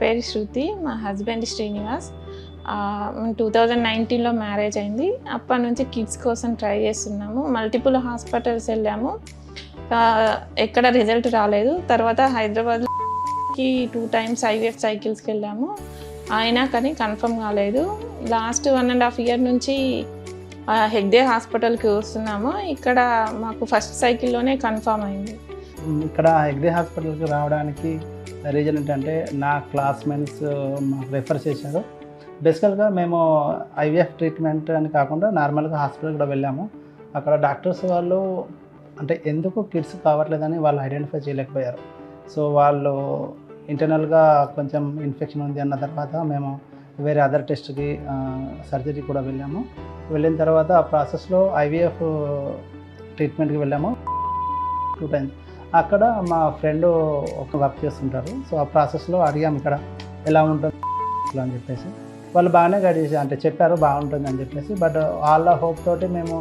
పేరు శృతి, మా husband Srinivas. 2019లో marriage అయింది. అప్పటి నుంచి కిడ్స్ కోసం ట్రై చేస్తున్నాము. మల్టిపుల్ హాస్పిటల్స్ వెళ్ళాము, ఎక్కడ రిజల్ట్ రాలేదు. తర్వాత హైదరాబాద్కి 2 times ఐవీఎఫ్ సైకిల్స్కి వెళ్ళాము, అయినా కానీ కన్ఫర్మ్ కాలేదు. లాస్ట్ 1.5 year నుంచి హెగ్డే హాస్పిటల్కి వస్తున్నాము. ఇక్కడ మాకు ఫస్ట్ సైకిల్లోనే కన్ఫర్మ్ అయింది. ఇక్కడ హెగ్డే హాస్పిటల్కి రావడానికి రీజన్ ఏంటంటే నా క్లాస్మేట్స్ మాకు రెఫర్ చేశారు. బేసికల్గా మేము ఐవీఎఫ్ ట్రీట్మెంట్ అని కాకుండా నార్మల్గా హాస్పిటల్ కూడా వెళ్ళాము. అక్కడ డాక్టర్స్ వాళ్ళు అంటే ఎందుకు కిడ్స్ కావట్లేదని వాళ్ళు ఐడెంటిఫై చేయలేకపోయారు. సో వాళ్ళు ఇంటర్నల్గా కొంచెం ఇన్ఫెక్షన్ ఉంది అన్న తర్వాత మేము వేరే అదర్ టెస్ట్కి సర్జరీ కూడా వెళ్ళాము. వెళ్ళిన తర్వాత ఆ ప్రాసెస్లో ఐవీఎఫ్ ట్రీట్మెంట్కి వెళ్ళాము 2 times. అక్కడ మా ఫ్రెండ్ ఒక వర్క్ చేస్తుంటారు. సో ఆ ప్రాసెస్లో అడిగాము ఇక్కడ ఎలా ఉంటుంది అని చెప్పేసి. వాళ్ళు బాగానే గైడ్ చేసి అంటే చెప్పారు బాగుంటుంది అని చెప్పేసి. బట్ వాళ్ళ హోప్ తోటి మేము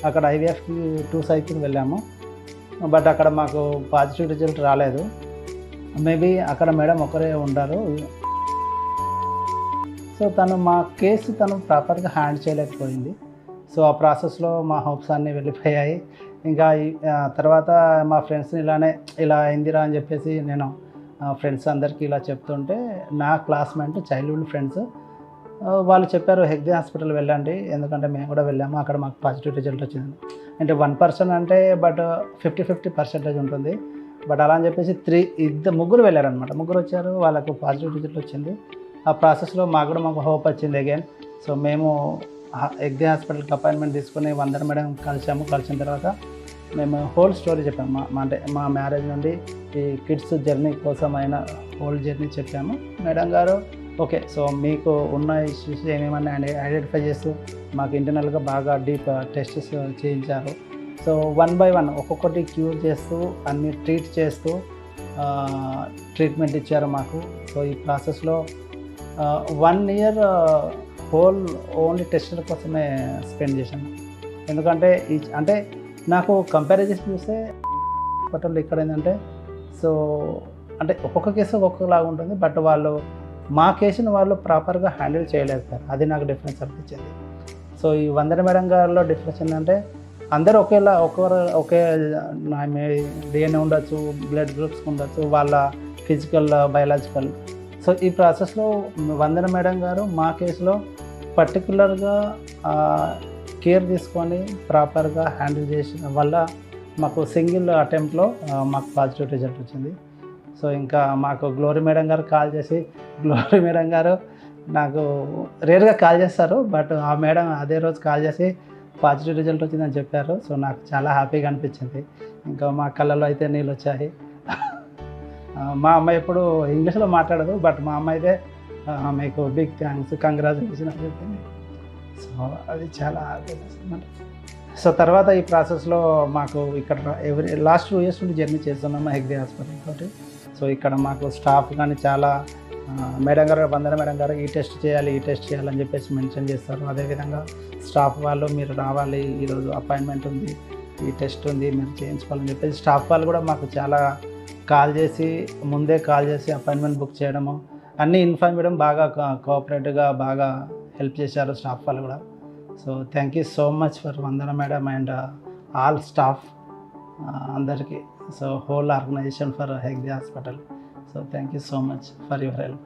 అక్కడ ఐవీఎఫ్కి 2 cycles వెళ్ళాము. బట్ అక్కడ మాకు పాజిటివ్ రిజల్ట్ రాలేదు. మేబీ అక్కడ మేడం ఒకరే ఉంటారు. సో తను మా కేసు ప్రాపర్గా హ్యాండ్ చేయలేకపోయింది. సో ఆ ప్రాసెస్లో మా హోప్స్ అన్నీ వెళ్ళిపోయాయి. ఇంకా తర్వాత మా ఫ్రెండ్స్ని ఇలా అయిందిరా అని చెప్పేసి నేను ఫ్రెండ్స్ అందరికీ ఇలా చెప్తుంటే నా క్లాస్మేట్ చైల్డ్హుడ్ ఫ్రెండ్స్ వాళ్ళు చెప్పారు హెగ్డే హాస్పిటల్ వెళ్ళండి, ఎందుకంటే మేము కూడా వెళ్ళాము, అక్కడ మాకు పాజిటివ్ రిజల్ట్ వచ్చింది. అంటే 1% అంటే బట్ 50% ఉంటుంది. బట్ అలా అని చెప్పేసి ముగ్గురు వెళ్ళారనమాట. ముగ్గురు వచ్చారు, వాళ్ళకు పాజిటివ్ రిజల్ట్ వచ్చింది. ఆ ప్రాసెస్లో మాకు హోప్ వచ్చింది అగైన్. సో మేము హెగ్డే హాస్పిటల్కి అపాయింట్మెంట్ తీసుకుని వందన మేడం కలిసిన తర్వాత మేము హోల్ స్టోరీ చెప్పాము. అంటే మా మ్యారేజ్ నుండి ఈ కిడ్స్ జర్నీ కోసం అయిన హోల్ జర్నీ చెప్పాము. మేడం గారు ఓకే, సో మీకు ఉన్న ఇష్యూస్ ఏమేమన్నా ఐడెంటిఫై చేస్తూ మాకు ఇంటర్నల్గా బాగా డీప్ టెస్ట్స్ చేయించారు. సో 1 by 1 ఒక్కొక్కటి క్యూర్ చేస్తూ అన్ని ట్రీట్ చేస్తూ ట్రీట్మెంట్ ఇచ్చారు మాకు. సో ఈ ప్రాసెస్లో 1 year హోల్ ఓన్లీ టెస్టుల కోసమే స్పెండ్ చేశాను. ఎందుకంటే అంటే నాకు కంపారిజన్ చూస్తే హాస్పిటల్ ఇక్కడ ఏంటంటే సో అంటే ఒక్కొక్క కేసు ఒక్కొక్కలాగా ఉంటుంది. బట్ వాళ్ళు మా కేసుని వాళ్ళు ప్రాపర్గా హ్యాండిల్ చేయలేకపోయారు. అది నాకు డిఫరెన్స్ అనిపించింది. సో ఈ వందన మేడం గారిలో డిఫరెన్స్ ఏంటంటే అందరూ ఒకే డిఎన్ఏ ఉండొచ్చు, బ్లడ్ గ్రూప్స్ ఉండొచ్చు, వాళ్ళ ఫిజికల్ బయాలజికల్. సో ఈ ప్రాసెస్లో వందన మేడం గారు మా కేసులో పర్టికులర్గా కేర్ తీసుకొని ప్రాపర్గా హ్యాండిల్ చేసిన వల్ల మాకు సింగిల్ అటెంప్ట్లో మాకు పాజిటివ్ రిజల్ట్ వచ్చింది. సో ఇంకా మాకు గ్లోరీ మేడం గారు కాల్ చేసి, గ్లోరీ మేడం గారు నాకు రేర్గా కాల్ చేస్తారు, బట్ ఆ మేడం అదే రోజు కాల్ చేసి పాజిటివ్ రిజల్ట్ వచ్చిందని చెప్పారు. సో నాకు చాలా హ్యాపీగా అనిపించింది. ఇంకా మా కళ్ళలో అయితే నీళ్ళు వచ్చాయి. మా అమ్మాయి ఎప్పుడు ఇంగ్లీష్లో మాట్లాడదు, బట్ మా అమ్మాయి అయితే మీకు బిగ్ థ్యాంక్స్, కంగ్రాచులేషన్ అని చెప్పింది. సో అది చాలా హ్యాపీగా. సో తర్వాత ఈ ప్రాసెస్లో మాకు ఇక్కడ లాస్ట్ 2 years నుండి జర్నీ చేస్తున్నాము హెగ్డే హాస్పిటల్ తోటి. సో ఇక్కడ మాకు స్టాఫ్ కానీ చాలా మేడం గారు, వందన మేడం గారు ఈ టెస్ట్ చేయాలని చెప్పేసి మెన్షన్ చేస్తారు. అదేవిధంగా స్టాఫ్ వాళ్ళు మీరు రావాలి, ఈరోజు అపాయింట్మెంట్ ఉంది, ఈ టెస్ట్ ఉంది, మీరు చేయించుకోవాలని చెప్పేసి స్టాఫ్ వాళ్ళు కూడా మాకు చాలా ముందే కాల్ చేసి అపాయింట్మెంట్ బుక్ చేయడము, అన్నీ ఇన్ఫార్మ్ చేయడం, బాగా కోఆపరేటివ్గా బాగా హెల్ప్ చేశారు స్టాఫ్ వాళ్ళు కూడా. So thank you so much for Vandana madam and all staff అందరికీ. So whole organisation for Hegde hospital. So thank you so much for your help.